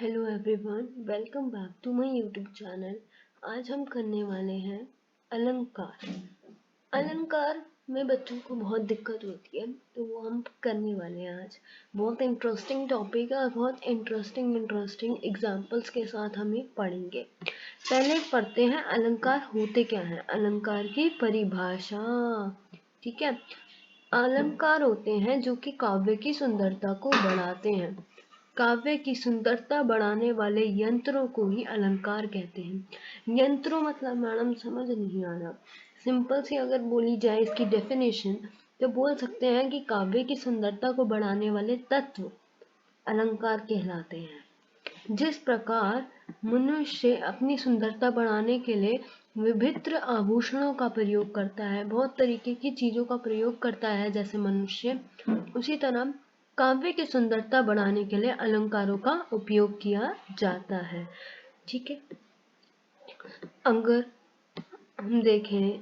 Hello everyone, welcome back to my YouTube channel. आज हम करने वाले हैं अलंकार। अलंकार में बच्चों को बहुत दिक्कत होती है, तो वो हम करने वाले हैं आज। बहुत इंटरेस्टिंग टॉपिक है और बहुत इंटरेस्टिंग एग्जांपल्स के साथ हम ये पढ़ेंगे। पहले पढ़ते हैं अलंकार होते क्या हैं, अलंकार की परिभाषा। ठीक है, अलंकार होते हैं जो कि काव्य की सुंदरता को बढ़ाते हैं। काव्य की सुंदरता बढ़ाने वाले यंत्रों को ही अलंकार कहते हैं। यंत्रों मतलब मैडम समझ नहीं आ रहा। सिंपल सी अगर बोली जाए इसकी डेफिनेशन, तो बोल सकते हैं कि काव्य की सुंदरता को बढ़ाने वाले तत्व अलंकार कहलाते हैं। जिस प्रकार मनुष्य अपनी सुंदरता बढ़ाने के लिए विभिन्न आभूषणों का प्रयोग करता है, बहुत तरीके की चीजों का प्रयोग करता है जैसे मनुष्य, उसी तरह काव्य की सुंदरता बढ़ाने के लिए अलंकारों का उपयोग किया जाता है। ठीक है, अगर हम देखें,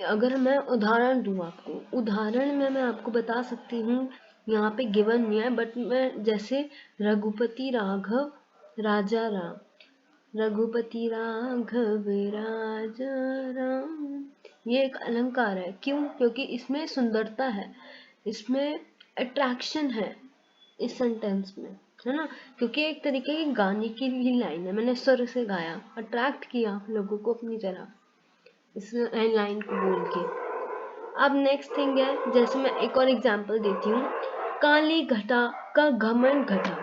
अगर मैं उदाहरण दूं आपको, उदाहरण में मैं आपको बता सकती हूँ, यहाँ पे गिवन नहीं है बट मैं जैसे रघुपति राघव राजा राम, रघुपति राघव राजा राम, ये एक अलंकार है। क्यों? क्योंकि इसमें सुंदरता है, इसमें अट्रैक्शन है इस सेंटेंस में, है ना। क्योंकि एक तरीके की गाने की ही लाइन है, मैंने सुर से गाया, अट्रैक्ट किया लोगों को अपनी तरफ इस लाइन को बोल के। अब नेक्स्ट थिंग है, जैसे मैं एक और एग्जांपल देती हूँ, काली घटा का घमंड घटा।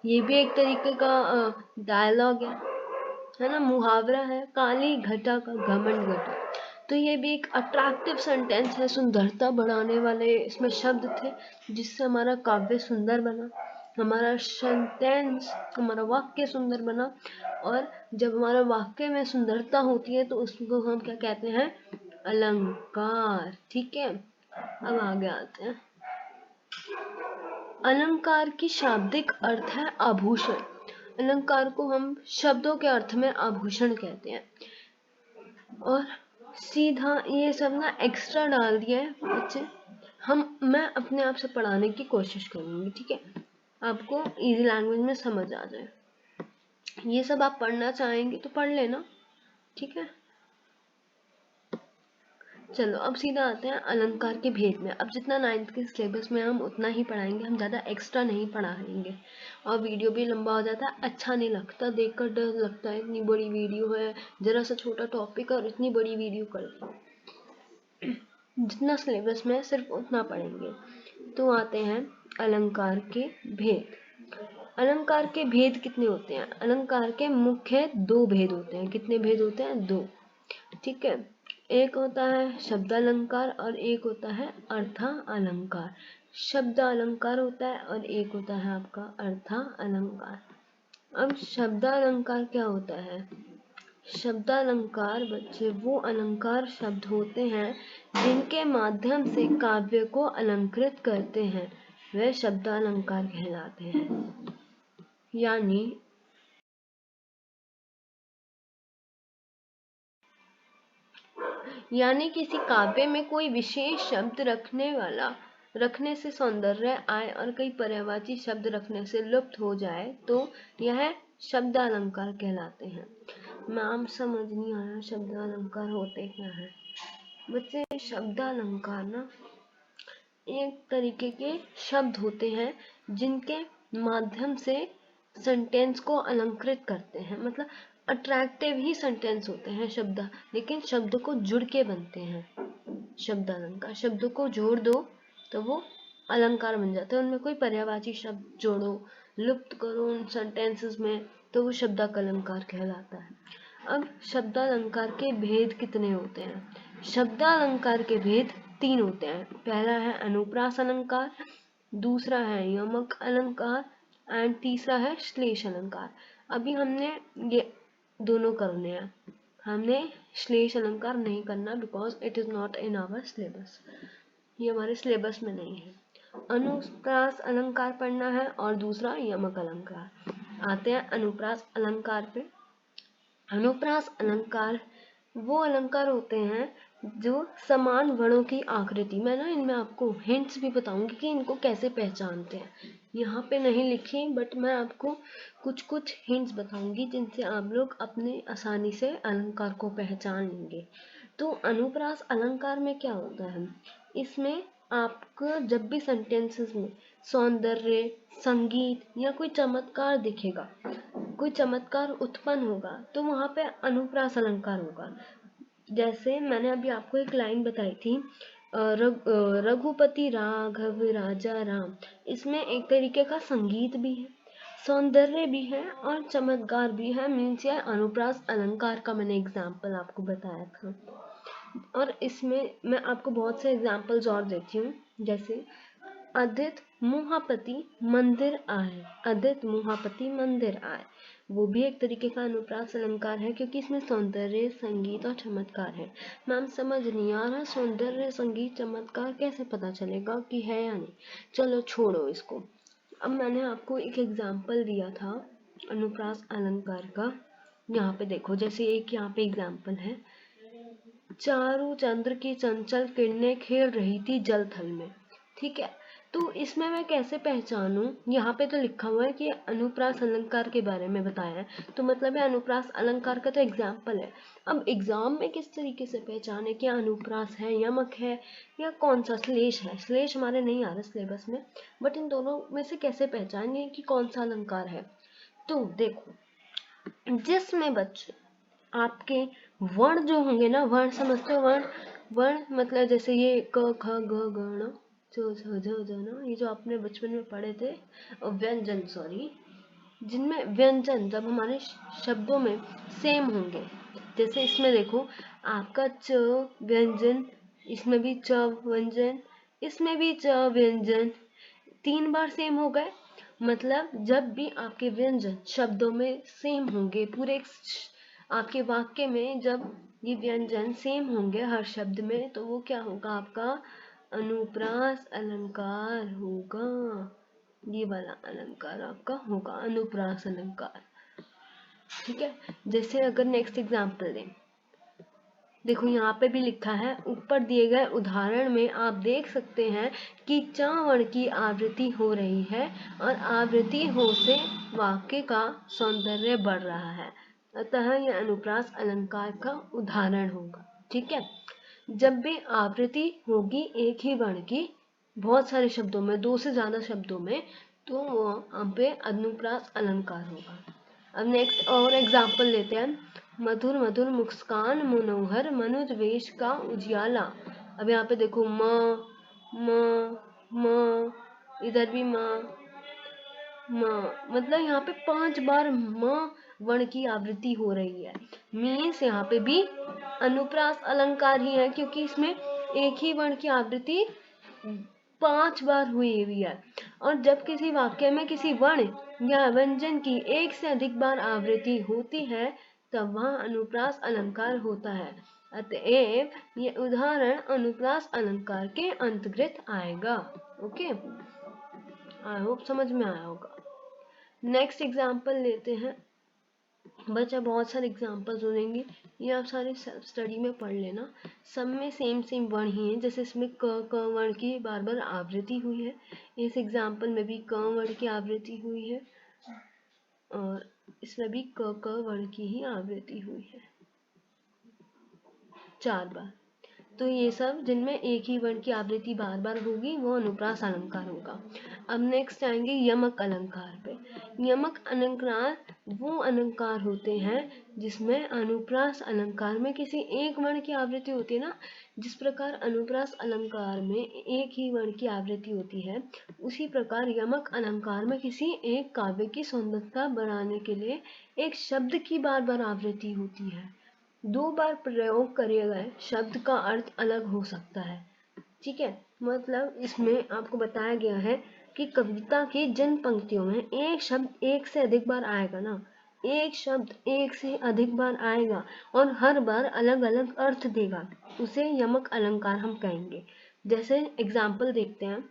ये भी एक तरीके का डायलॉग है ना, मुहावरा है, काली घटा का घमंड घटा। तो ये भी एक अट्रैक्टिव सेंटेंस है, सुंदरता बढ़ाने वाले इसमें शब्द थे, जिससे हमारा काव्य सुंदर बना, हमारा सेंटेंस, हमारा वाक्य सुंदर बना। और जब हमारा वाक्य में सुंदरता होती है तो उसको हम क्या कहते हैं? अलंकार। ठीक है, अब आगे आते हैं। अलंकार की शाब्दिक अर्थ है आभूषण। अलंकार को हम शब्दों के अर्थ में आभूषण कहते हैं। और सीधा ये सब ना एक्स्ट्रा डाल दिया है बच्चे, मैं अपने आप से पढ़ाने की कोशिश करूंगी। ठीक है, आपको इजी लैंग्वेज में समझ आ जाए। ये सब आप पढ़ना चाहेंगे तो पढ़ लेना। ठीक है, चलो अब सीधा आते हैं अलंकार के भेद में। अब जितना 9th के सिलेबस में हम उतना ही पढ़ाएंगे, हम ज़्यादा एक्स्ट्रा नहीं पढ़ाएंगे। और वीडियो भी लंबा हो जाता है, अच्छा नहीं लगता, देखकर डर लगता है, इतनी बड़ी वीडियो है, जरा सा छोटा टॉपिक और इतनी बड़ी वीडियो कर दी। जितना सिलेबस में सिर्फ उतना पढ़ेंगे। तो आते हैं अलंकार के भेद। अलंकार के भेद कितने होते हैं? अलंकार के मुख्य 2 भेद होते हैं। कितने भेद होते हैं? 2। ठीक है, एक होता है शब्दालंकार और एक होता है अर्थालंकार। शब्दालंकार होता है और एक होता है आपका अर्थालंकार। अब शब्दालंकार क्या होता है? शब्दालंकार बच्चे वो अलंकार शब्द होते हैं जिनके माध्यम से काव्य को अलंकृत करते हैं, वे शब्दालंकार कहलाते हैं। यानी किसी काव्य में कोई विशेष शब्द रखने से सौंदर्य आए और कई पर्यायवाची शब्द रखने से लुप्त हो जाए तो यह शब्दालंकार कहलाते हैं। नाम समझ नहीं आया, शब्दालंकार होते क्या है बच्चे? शब्दालंकार ना एक तरीके के शब्द होते हैं जिनके माध्यम से सेंटेंस को अलंकृत करते हैं, मतलब अट्रैक्टिव ही सेंटेंस होते हैं शब्द, लेकिन शब्द को जुड़ के बनते हैं। शब्दालंकार, शब्दों को जोड़ दो तो वो अलंकार बन जाते हैं, उनमें कोई पर्यायवाची शब्द जोड़ो, लुप्त करो उन सेंटेंसेस में, तो वो शब्दालंकार कहलाता है। अब शब्दालंकार के भेद कितने होते हैं? शब्दालंकार के भेद 3 होते हैं। पहला है अनुप्रास अलंकार, दूसरा है यमक अलंकार एंड तीसरा है श्लेष अलंकार। अभी हमने ये दोनों करने हैं, हमने श्लेष अलंकार नहीं करना because it is not in our syllabus, ये हमारे सिलेबस में नहीं है। अनुप्रास अलंकार पढ़ना है और दूसरा यमक अलंकार। आते हैं अनुप्रास अलंकार पे। अनुप्रास अलंकार वो अलंकार होते हैं जो समान वर्णों की आकृति, मैं ना इनमें आपको हिंट्स भी बताऊंगी कि इनको कैसे पहचानते हैं। यहाँ पे नहीं लिखी, बट मैं आपको कुछ कुछ हिंट्स बताऊंगी जिनसे आप लोग अपने आसानी से अलंकार को पहचान लेंगे। तो अनुप्रास अलंकार में क्या होता है, इसमें आपको जब भी सेंटेंसेस में सौंदर्य, संगीत या कोई चमत्कार दिखेगा, कोई चमत्कार उत्पन्न होगा, तो वहां पे अनुप्रास अलंकार होगा। जैसे मैंने अभी आपको एक लाइन बताई थी, रघुपति राघव राजा राम, इसमें एक तरीके का संगीत भी है, सौंदर्य भी है और चमत्कार भी है। मीन्स यह अनुप्रास अलंकार का मैंने एग्जाम्पल आपको बताया था। और इसमें मैं आपको बहुत से एग्जाम्पल्स और देती हूँ, जैसे अदित मुहापति मंदिर आए, अदित मुहापति मंदिर आए, वो भी एक तरीके का अनुप्रास अलंकार है, क्योंकि इसमें सौंदर्य, संगीत और चमत्कार है। मैम समझ नहीं आ रहा, सौंदर्य, संगीत, चमत्कार कैसे पता चलेगा कि है या नहीं, चलो छोड़ो इसको। अब मैंने आपको एक एग्जाम्पल दिया था अनुप्रास अलंकार का, यहाँ पे देखो, जैसे एक यहाँ पे एग्जाम्पल है, चारू चंद्र की चंचल किरणें खेल रही थी जल थल में। ठीक है, तो इसमें मैं कैसे पहचानूं, यहाँ पे तो लिखा हुआ है कि अनुप्रास अलंकार के बारे में बताया है, तो मतलब है अनुप्रास अलंकार का तो एग्जाम्पल है। अब एग्जाम में किस तरीके से पहचाने कि अनुप्रास है, यमक है, या कौन सा श्लेष है। श्लेष हमारे नहीं आ रहा सिलेबस में, बट इन दोनों में से कैसे पहचाने कि कौन सा अलंकार है। तो देखो, जिसमें बच्चे आपके वर्ण जो होंगे ना, वर्ण समझते हो, वर्ण, वर्ण मतलब जैसे ये क ख ग घ ण च छ ज ज न, ये जो आपने बचपन में पढ़े थे, और व्यंजन, सॉरी, जिनमें व्यंजन जब हमारे शब्दों में सेम होंगे, जैसे इसमें देखो आपका च व्यंजन, इसमें भी च व्यंजन, इसमें भी च व्यंजन, 3 बार सेम हो गए। मतलब जब भी आपके व्यंजन शब्दों में सेम होंगे, पूरे आपके वाक्य में जब ये व्यंजन सेम होंगे हर शब्द में, तो वो क्या होगा, आपका अनुप्रास अलंकार होगा। ये वाला अलंकार आपका होगा अनुप्रास अलंकार। ठीक है, जैसे अगर नेक्स्ट एग्जांपल दें, देखो यहाँ पे भी लिखा है, ऊपर दिए गए उदाहरण में आप देख सकते हैं कि च वर्ण की आवृत्ति हो रही है और आवृत्ति हो से वाक्य का सौंदर्य बढ़ रहा है, अतः यह अनुप्रास अलंकार का उदाहरण होगा। ठीक है, जब भी आवृत्ति होगी एक ही वर्ण की बहुत सारे शब्दों में, 2 से ज्यादा शब्दों में, तो वहाँ पे अनुप्रास अलंकार होगा। अब नेक्स्ट और एग्जाम्पल लेते हैं, मधुर मधुर मुस्कान मनोहर मनुज वेश का उजियाला। अब यहाँ पे देखो म म म, इधर भी म म, मतलब यहाँ पे 5 बार म वर्ण की आवृत्ति हो रही है। मीन्स यहाँ पे भी अनुप्रास अलंकार ही है, क्योंकि इसमें एक ही वर्ण की आवृत्ति 5 बार हुई हुई है। और जब किसी वाक्य में किसी वर्ण या व्यंजन की एक से अधिक बार आवृत्ति होती है, तब वह अनुप्रास अलंकार होता है। अतएव ये उदाहरण अनुप्रास अलंकार के अंतर्गत आएगा। ओके, आई होप समझ में आया होगा। नेक्स्ट एग्जाम्पल लेते हैं, बच्चा बहुत सारे एग्जाम्पल्स होंगे, ये आप सारे सेल्फ स्टडी में पढ़ लेना। सब में सेम सेम वर्ण ही है, जैसे इसमें क वर्ण की बार बार आवृत्ति हुई है, इस एग्जाम्पल में भी क वर्ण की आवृत्ति हुई है, और इसमें भी क वर्ण की ही आवृत्ति हुई है 4 बार। तो ये सब जिनमें एक ही वर्ण की आवृत्ति बार बार होगी वो अनुप्रास अलंकार होगा। अब नेक्स्ट आएंगे यमक अलंकार पे। यमक अलंकार वो अलंकार होते हैं जिसमें अनुप्रास अलंकार में किसी एक वर्ण की आवृत्ति होती है ना, जिस प्रकार अनुप्रास अलंकार में एक ही वर्ण की आवृत्ति होती है, उसी प्रकार यमक अलंकार में किसी एक काव्य की सौंदर्यता बढ़ाने के लिए एक शब्द की बार बार आवृत्ति होती है। 2 बार प्रयोग करे गए शब्द का अर्थ अलग हो सकता है। ठीक है, मतलब इसमें आपको बताया गया है कि कविता की जिन पंक्तियों में एक शब्द एक से अधिक बार आएगा ना, एक शब्द एक से अधिक बार आएगा और हर बार अलग अलग अर्थ देगा, उसे यमक अलंकार हम कहेंगे। जैसे एग्जाम्पल देखते हैं,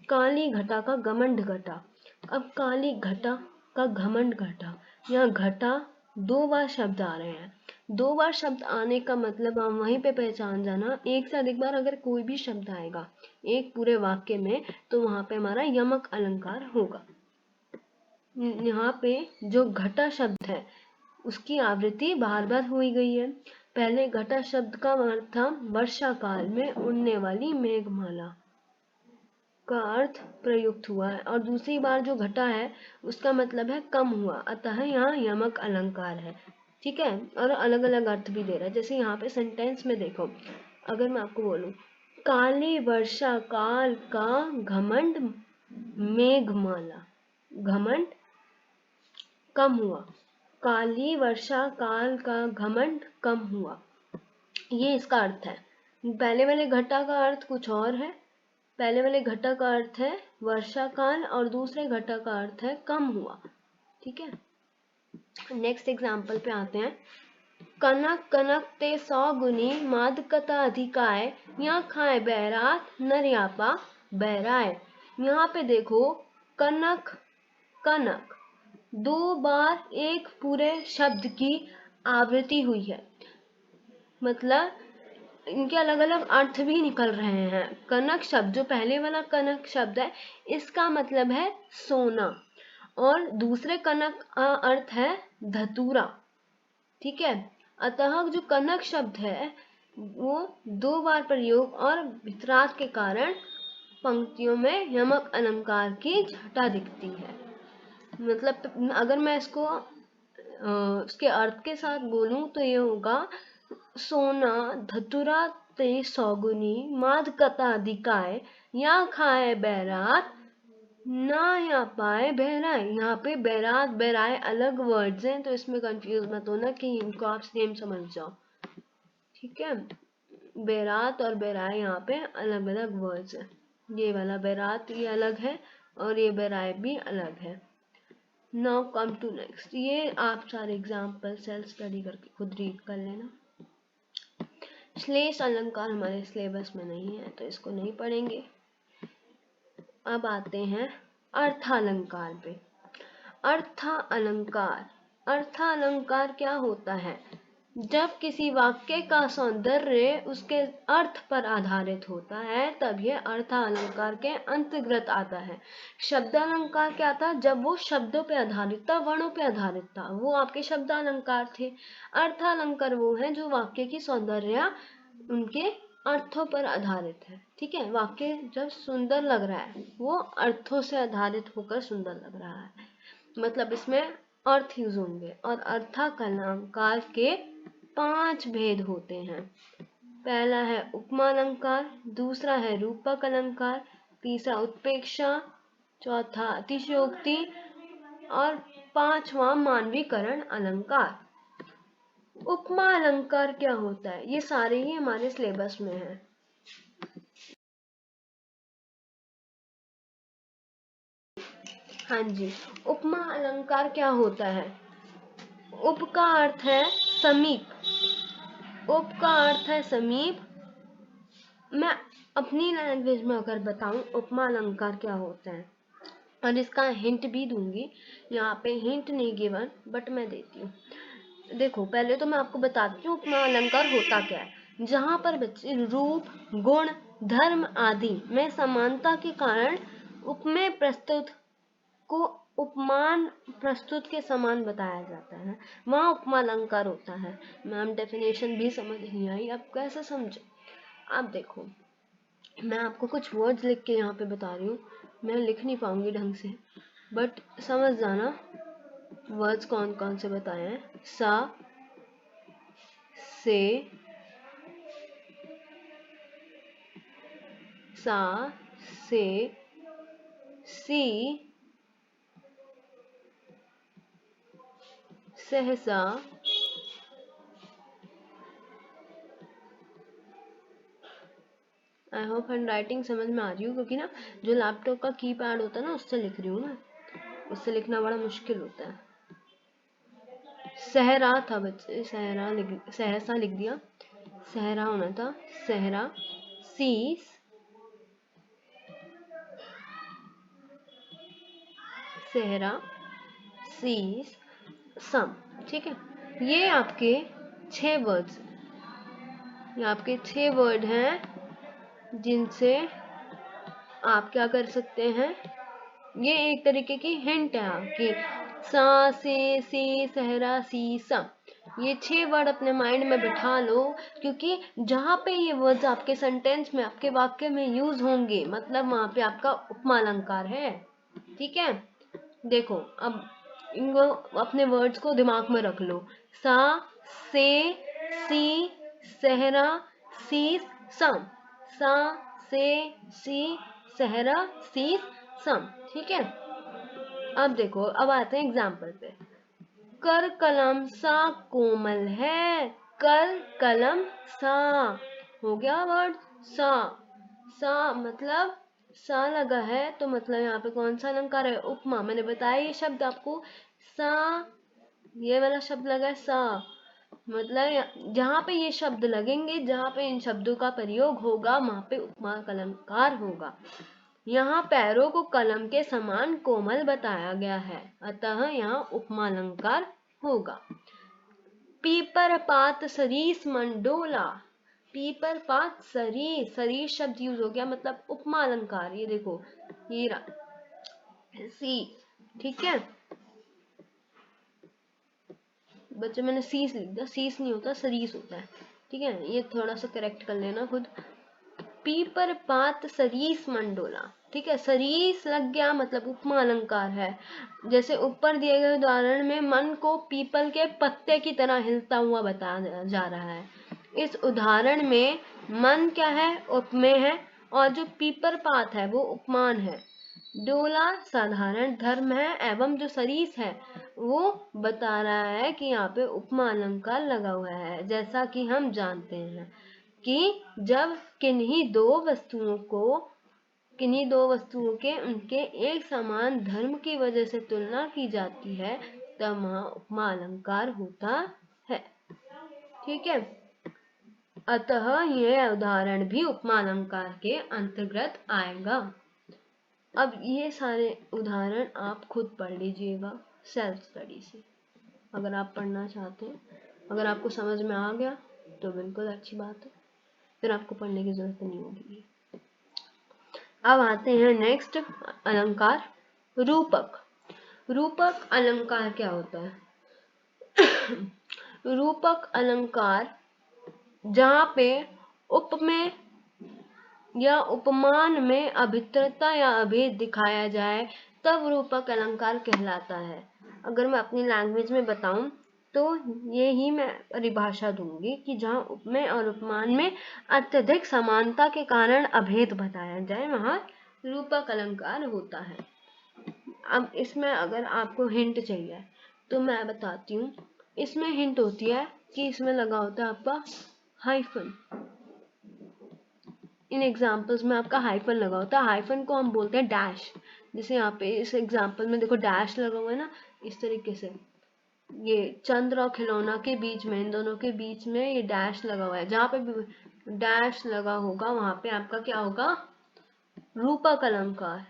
काली घटा का घमंड घटा। अब काली घटा का घमंड घटा, यहाँ घटा 2 बार शब्द आ रहे हैं, दो बार शब्द आने का मतलब हम वहीं पे पहचान जाना, एक से अधिक बार अगर कोई भी शब्द आएगा एक पूरे वाक्य में तो वहां पे हमारा यमक अलंकार होगा। यहाँ पे जो घटा शब्द है उसकी आवृत्ति बार बार हुई गई है। पहले घटा शब्द का अर्थ था वर्षा काल में उड़ने वाली मेघमाला का अर्थ प्रयुक्त हुआ है, और दूसरी बार जो घटा है उसका मतलब है कम हुआ, अतः यहाँ यमक अलंकार है। ठीक है, और अलग अलग अर्थ भी दे रहा है। जैसे यहाँ पे सेंटेंस में देखो, अगर मैं आपको बोलूं काली वर्षा काल का घमंड मेघमाला, घमंड कम हुआ, काली वर्षा काल का घमंड कम हुआ, ये इसका अर्थ है। पहले वाले घटा का अर्थ कुछ और है, पहले वाले घटा का अर्थ है वर्षा काल और दूसरे घटा का अर्थ है कम हुआ। ठीक है, नेक्स्ट एग्जाम्पल पे आते हैं। कनक कनक ते 100 गुनी मादकता अधिकाय, यहाँ खाए बैरात नरियापा बैराय। यहाँ पे देखो कनक कनक दो बार एक पूरे शब्द की आवृत्ति हुई है, मतलब इनके अलग अलग अर्थ भी निकल रहे हैं। कनक शब्द, जो पहले वाला कनक शब्द है, इसका मतलब है सोना, और दूसरे कनक का अर्थ है धतूरा। ठीक है, अतः जो कनक शब्द है वो दो बार प्रयोग और वितराग के कारण पंक्तियों में यमक अलंकार की छटा दिखती है। मतलब अगर मैं इसको उसके अर्थ के साथ बोलूं तो ये होगा सोना धतुरा ते 100 गुनी मादकता दिकाय, या खाए बैरात ना या पाए बहराए। यहाँ पे बैरात बैराए अलग वर्ड्स हैं, तो इसमें कंफ्यूज मत होना कि इनको आप सेम समझ जाओ। ठीक है, बैरात और बैराए यहाँ पे अलग अलग वर्ड्स हैं। ये वाला बैरात ये अलग है और ये बैराए भी अलग है। नाउ कम टू नेक्स्ट, ये आप सारे एग्जाम्पल सेल्फ स्टडी करके खुद रीड कर लेना। श्लेष अलंकार हमारे सिलेबस में नहीं है तो इसको नहीं पढ़ेंगे। अब आते हैं अर्थालंकार पे। अर्थालंकार, अर्थालंकार क्या होता है? जब किसी वाक्य का सौंदर्य उसके अर्थ पर आधारित होता है तब यह अर्थालंकार के अंतर्गत आता है। शब्दालंकार क्या था? जब वो शब्दों पे आधारित था, वर्णों पे आधारित था, वो आपके शब्दालंकार थे। अर्थालंकार वो है जो वाक्य की सौंदर्य उनके अर्थों पर आधारित है। ठीक है, वाक्य जब सुंदर लग रहा है वो अर्थों से आधारित होकर सुंदर लग रहा है, मतलब इसमें अर्थ यूज होंगे। और अर्थालंकार के 5 भेद होते हैं। पहला है उपमा अलंकार, दूसरा है रूपक अलंकार, तीसरा उत्प्रेक्षा, चौथा अतिशयोक्ति और पांचवा मानवीकरण अलंकार। उपमा अलंकार क्या होता है? ये सारे ही हमारे सिलेबस में है। हाँ जी, उपमा अलंकार क्या होता है? उप का अर्थ है समीप, उप का अर्थ है समीप। मैं अपनी लैंग्वेज में अगर बताऊं उपमा अलंकार क्या होता है और इसका हिंट भी दूंगी, यहाँ पे हिंट नहीं गिवन बट मैं देती हूँ। देखो, पहले तो मैं आपको बताती हूँ उपमा अलंकार होता क्या है। जहाँ पर बच्चे रूप गुण धर्म आदि में समानता के कारण उपमेय प्रस्तुत को उपमान प्रस्तुत के समान बताया जाता है, वहाँ उपमा अलंकार होता है। मैम डेफिनेशन भी समझ नहीं आई, अब कैसे समझे? आप देखो, मैं आपको कुछ वर्ड्स लिख के यहाँ पे बता रही हूँ, मैं लिख नहीं पाऊंगी ढंग से बट समझ जाना वर्ड्स कौन कौन से बताए हैं। सा से सा से सी सहसा आई होप हैंड राइटिंग समझ में आ रही हूँ, क्योंकि ना जो लैपटॉप का कीपैड होता है ना उससे लिख रही हूँ मैं, उससे लिखना बड़ा मुश्किल होता है। सहरा था बच्चे, सहसा लिख दिया, सहरा होना था, सहरा। सीस सहरा सीस सम। ठीक है, ये आपके 6 वर्ड्स, ये आपके 6 वर्ड हैं जिनसे आप क्या कर सकते हैं, ये एक तरीके की हिंट है आपकी। सा से सहरा सी सा, ये 6 वर्ड अपने माइंड में बिठा लो, क्योंकि जहाँ पे ये वर्ड्स आपके सेंटेंस में, आपके वाक्य में यूज होंगे, मतलब वहां पे आपका उपमा अलंकार है। ठीक है, देखो अब इनको अपने वर्ड्स को दिमाग में रख लो। सा से सी सहरा सी सम, सा से सी सहरा सी सम। ठीक है, अब देखो, अब आते हैं एग्जाम्पल पे। कर कलम सा कोमल है, कर कलम सा, हो गया वर्ड सा। सा मतलब सा लगा है, तो मतलब यहाँ पे कौन सा अलंकार है, उपमा। मैंने बताया ये शब्द आपको, सा, ये वाला शब्द लगा है सा, मतलब जहाँ पे ये शब्द लगेंगे, जहाँ पे इन शब्दों का प्रयोग होगा, वहां पे उपमा अलंकार होगा। यहाँ पैरों को कलम के समान कोमल बताया गया है, अतः यहाँ उपमा अलंकार होगा। पीपर पात सरीस मंडोला, पीपर पात सरीस, सरीस शब्द यूज हो गया, मतलब उपमा अलंकार। ये देखो, ये सी, ठीक है बच्चे, मैंने सीस लिख दिया, सीस नहीं होता, सरीस होता है। ठीक है, ये थोड़ा सा करेक्ट कर लेना खुद। पीपर पात सरीस मंडोला, ठीक है, सरीस लग गया, मतलब उपमा अलंकार है। जैसे ऊपर दिए गए उदाहरण में मन को पीपल के पत्ते की तरह हिलता हुआ बताया जा रहा है। इस उदाहरण में मन क्या है, उपमेय है, और जो पीपर पात है वो उपमान है। डोला साधारण धर्म है, एवं जो सरीस है वो बता रहा है कि यहाँ पे उपमा अलंकार लगा हुआ है। जैसा कि हम जानते हैं कि जब किन्हीं दो वस्तुओं के उनके एक समान धर्म की वजह से तुलना की जाती है, तब वहाँ उपमा अलंकार होता है। ठीक है, अतः यह उदाहरण भी उपमा अलंकार के अंतर्गत आएगा। अब ये सारे उदाहरण आप खुद पढ़ लीजिएगा सेल्फ स्टडी से, अगर आप पढ़ना चाहते हैं। अगर आपको समझ में आ गया तो बिल्कुल अच्छी बात है, फिर आपको पढ़ने की जरूरत नहीं होगी। अब आते हैं नेक्स्ट अलंकार, रूपक। रूपक अलंकार क्या होता है? रूपक अलंकार जहाँ पे उपमेय या उपमान में अभित्रता या अभेद दिखाया जाए, तब रूपक अलंकार कहलाता है। अगर मैं अपनी लैंग्वेज में बताऊं तो ये ही मैं परिभाषा दूंगी कि जहाँ उपमेय और उपमान में अत्यधिक समानता के कारण अभेद बताया जाए, वहाँ रूपक अलंकार होता है। अब इसमें अगर आपको हिंट चाहिए तो मैं बताती हूँ। इसमें हिंट होती है कि इसमें लगा होता है आपका हाइफन। इन एग्जाम्पल्स में आपका हाइफन लगा होता है, हाइफन को हम बोलते हैं डैश। जैसे यहाँ पे इस एग्जाम्पल में देखो डैश लगा हुआ है ना, इस तरीके से ये चंद्र और खिलौना के बीच में, इन दोनों के बीच में ये डैश लगा हुआ है। जहाँ पे भी डैश लगा होगा वहां पे आपका क्या होगा, रूपक अलंकार।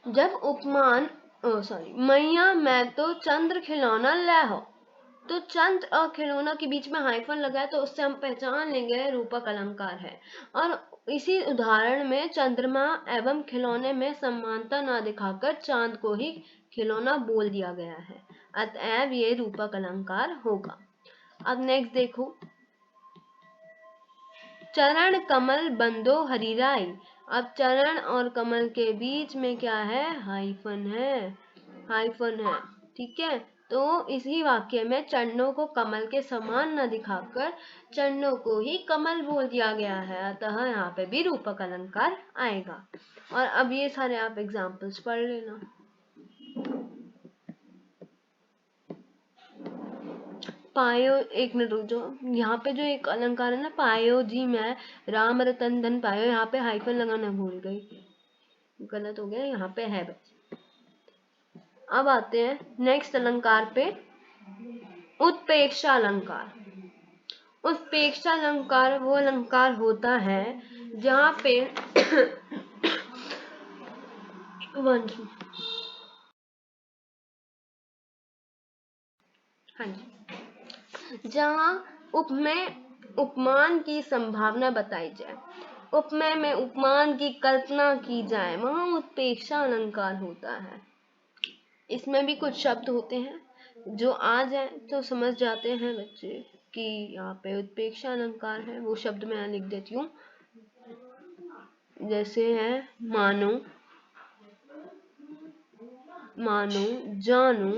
जब उपमान मैया मैं तो चंद्र खिलौना ले हो, तो चंद्र और खिलौना के बीच में हाइफन लगा है, तो उससे हम पहचान लेंगे रूपक अलंकार है। और इसी उदाहरण में चंद्रमा एवं खिलौने में समानता ना दिखाकर चांद को ही खिलौना बोल दिया गया है, अतएव ये रूपक अलंकार होगा। अब नेक्स्ट देखो, चरण कमल बंदो हरिराई। अब चरण और कमल के बीच में क्या है, हाइफन है, हाइफन है। ठीक है, तो इसी वाक्य में चरणों को कमल के समान न दिखाकर चरणों को ही कमल बोल दिया गया है, अतः यहाँ पे भी रूपक अलंकार आएगा। और अब ये सारे आप एग्जाम्पल्स पढ़ लेना। पायो, एक मिनट रुक जाओ, यहाँ पे जो एक अलंकार है ना, पायो जी मैं राम रतन धन पायो, यहाँ पे हाइफन लगाना भूल गई, गलत हो गया, यहाँ पे है बस। अब आते हैं नेक्स्ट अलंकार पे, उत्प्रेक्षा अलंकार। उत्प्रेक्षा अलंकार वो अलंकार होता है जहाँ पे हाँ जी, जहाँ उपमेय उपमान की संभावना बताई जाए, उपमेय में उपमान की कल्पना की जाए, वहाँ उत्प्रेक्षा अलंकार होता है। इसमें भी कुछ शब्द होते हैं जो आ जाए तो समझ जाते हैं बच्चे कि यहाँ पे उत्प्रेक्षा अलंकार है। वो शब्द मैं लिख देती हूँ, जैसे है मानो, मानो, जानो,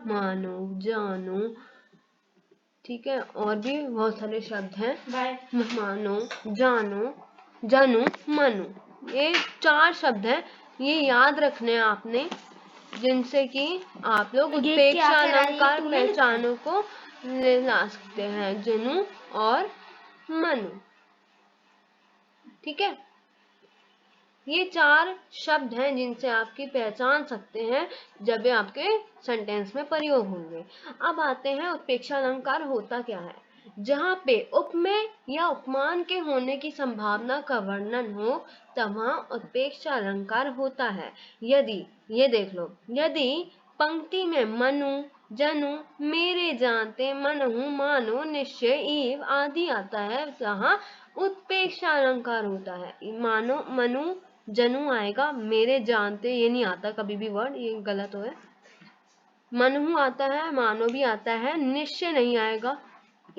मानो, जानो, ठीक है। और भी बहुत सारे शब्द हैं, मानो, जानो, जानो, मानो, ये 4 शब्द हैं। ये याद रखने आपने, जिनसे कि आप लोग उत्प्रेक्षा अलंकार पहचानों को ले ला सकते हैं, जनु और मनु, ठीक है। ये 4 शब्द हैं जिनसे आपकी पहचान सकते हैं जब ये आपके सेंटेंस में प्रयोग होंगे। अब आते हैं उत्प्रेक्षा अलंकार होता क्या है। जहाँ पे उपमेय या उपमान के होने की संभावना का वर्णन हो तब वहाँ उत्प्रेक्षा अलंकार होता है। यदि, ये देख लो, यदि पंक्ति में मनु, जनु, मेरे जानते, मनहु, मानो, निश्चय, ईव आदि आता है, जहाँ उत्प्रेक्षा अलंकार होता है। मानो, मनु, जनु आएगा, मेरे जानते ये नहीं आता कभी भी वर्ड, ये गलत हो है। मनहु आता है, मानो भी आता है, निश्चय नहीं आएगा,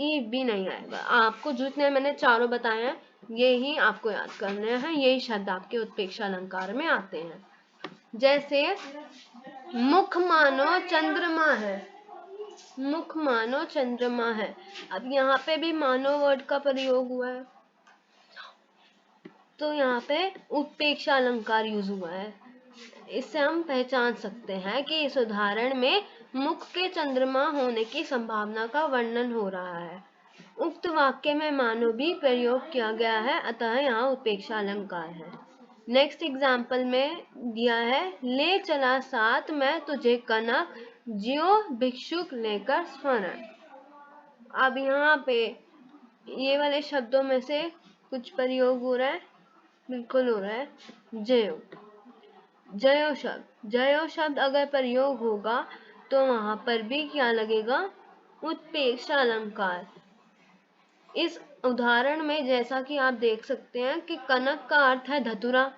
ईव भी नहीं आएगा। आपको जितने मैंने चारों बताए हैं ये ही आपको याद करने हैं, यही शब्द आपके उत्प्रेक्षा अलंकार में आते हैं। जैसे मुख मानो चंद्रमा है, मुख मानो चंद्रमा है। अब यहाँ पे भी मानो वर्ड का प्रयोग हुआ है, तो यहाँ पे उत्प्रेक्षा अलंकार यूज हुआ है। इससे हम पहचान सकते हैं कि इस उदाहरण में मुख के चंद्रमा होने की संभावना का वर्णन हो रहा है। उक्त वाक्य में मानो भी प्रयोग किया गया है, अतः यहाँ उत्प्रेक्षा अलंकार है। नेक्स्ट एग्जाम्पल में दिया है, ले चला साथ मैं तुझे कनक, ज्यो भिक्षुक लेकर स्वर्ण। अब यहाँ पे ये वाले शब्दों में से कुछ प्रयोग हो रहा है, बिल्कुल हो रहा है। जयो, जयो शब्द, जयो शब्द अगर प्रयोग होगा तो वहां पर भी क्या लगेगा, उत्प्रेक्षा अलंकार। इस उदाहरण में जैसा कि आप देख सकते हैं कि कनक का अर्थ है धतुरा,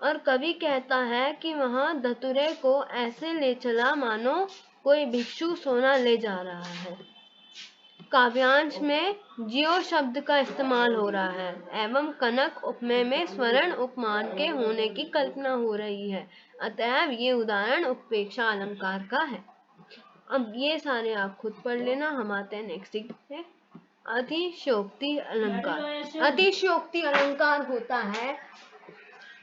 और कवि कहता है कि वहां धतुरे को ऐसे ले चला मानो कोई भिक्षु सोना ले जा रहा है। काव्यांश में जियो शब्द का इस्तेमाल हो रहा है एवं कनक उपमेय में स्वर्ण उपमान के होने की कल्पना हो रही है, अतएव ये उदाहरण उत्प्रेक्षा अलंकार का है। अब ये सारे आप खुद पढ़ लेना। हम आते हैं नेक्स्ट पे। अतिशयोक्ति अलंकार। अतिशयोक्ति अलंकार होता है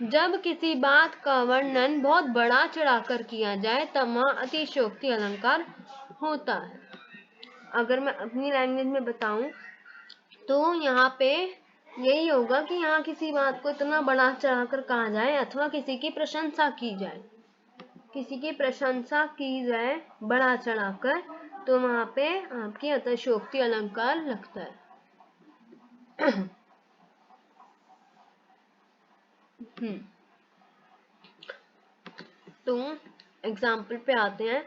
जब किसी बात का वर्णन बहुत बड़ा चढ़ाकर किया जाए, तब वहाँ अतिशयोक्ति अलंकार होता है। अगर मैं अपनी लैंग्वेज में बताऊं तो यहाँ पे यही होगा कि यहाँ किसी बात को इतना बड़ा चढ़ाकर कहा जाए अथवा किसी की प्रशंसा की जाए, किसी की प्रशंसा की जाए बड़ा चढ़ाकर, तो वहाँ पे आपकी अतिशयोक्ति अलंकार लगता है। तो एग्जाम्पल पे आते हैं।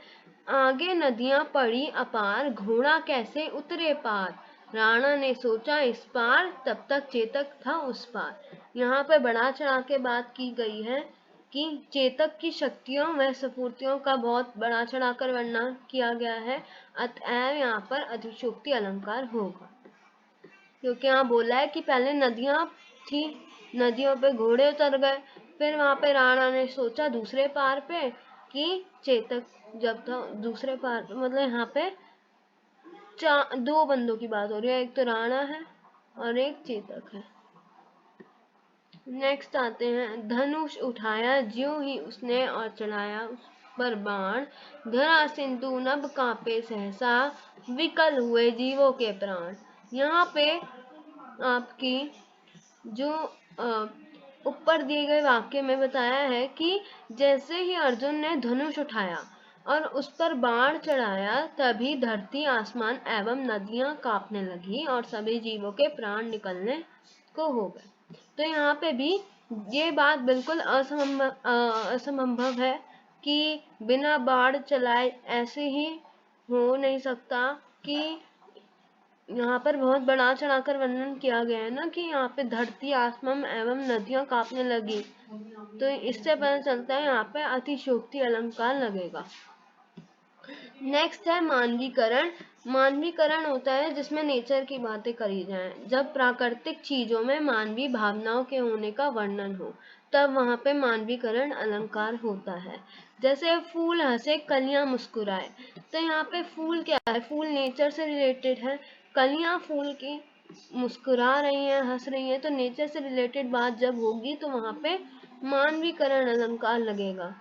आगे नदियां पड़ी अपार, घोड़ा कैसे उतरे पार, राणा ने सोचा इस पार, तब तक चेतक था उस पार। यहाँ पे बढ़ा चढ़ा के बात की गई है कि चेतक की शक्तियों व स्फूर्तियों का बहुत बढ़ा चढ़ा कर वर्णन किया गया है, अतएव यहाँ पर अतिशयोक्ति अलंकार होगा। क्योंकि यहाँ बोला है कि पहले नदियां थी, नदियों पे घोड़े उतर गए, फिर वहां पे राणा ने सोचा दूसरे पार पे कि चेतक जब था दूसरे पार पे, मतलब यहाँ पे 2 बंदों की बात हो रही है, एक तो राणा है और एक चेतक है। नेक्स्ट आते हैं, धनुष उठाया ज्यों ही उसने और चलाया उस पर बाण, धरा सिंधु नभ कांपे सहसा, विकल हुए जीवों के प्राण। यहाँ पे आपकी जो ऊपर दिए गए वाक्य में बताया है कि जैसे ही अर्जुन ने धनुष उठाया और उस पर बाण चढ़ाया, तभी धरती, आसमान एवं नदियां कांपने लगी और सभी जीवों के प्राण निकलने को हो गए। तो यहाँ पे भी ये बात बिल्कुल असंभव है कि बिना बाढ़ चलाए ऐसे ही हो नहीं सकता, कि यहाँ पर बहुत बढ़ा चढ़ाकर वर्णन किया गया है ना कि यहाँ पे धरती आसमान एवं नदियां कांपने लगी, तो इससे पता चलता है यहाँ पे अतिशयोक्ति अलंकार लगेगा। नेक्स्ट है मानवीकरण। मानवीकरण होता है जिसमें नेचर की बातें करी जाएं, जब प्राकृतिक चीजों में मानवीय भावनाओं के होने का वर्णन हो तब वहां पे मानवीकरण अलंकार होता है। जैसे फूल हंसे कलियां मुस्कुराए, तो यहाँ पे फूल क्या है, फूल नेचर से रिलेटेड है, कलियां फूल की मुस्कुरा रही हैं, हंस रही हैं, तो नेचर से रिलेटेड बात जब होगी तो वहां पे मानवीकरण अलंकार लगेगा।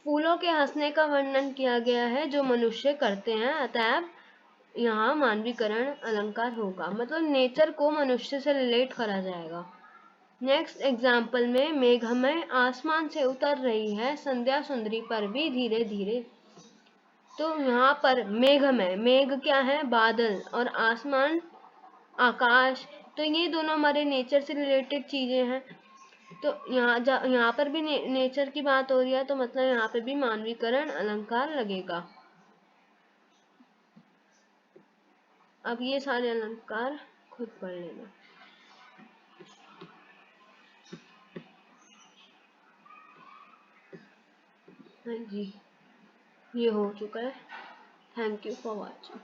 फूलों के हंसने का वर्णन किया गया है जो मनुष्य करते हैं, अतएव यहाँ मानवीकरण अलंकार होगा, मतलब नेचर को मनुष्य से रिलेट करा जाएगा। नेक्स्ट एग्जाम्पल में मेघमय आसमान से उतर रही है संध्या सुंदरी पर भी धीरे धीरे, तो यहाँ पर मेघमय, मेघ क्या है, बादल, और आसमान आकाश, तो ये दोनों हमारे नेचर से रिलेटेड चीजें हैं। तो यहाँ पर भी नेचर की बात हो रही है, तो मतलब यहाँ पे भी मानवीकरण अलंकार लगेगा। अब ये सारे अलंकार खुद पढ़ लेना। हाँ जी, ये हो चुका है। Thank you for watching.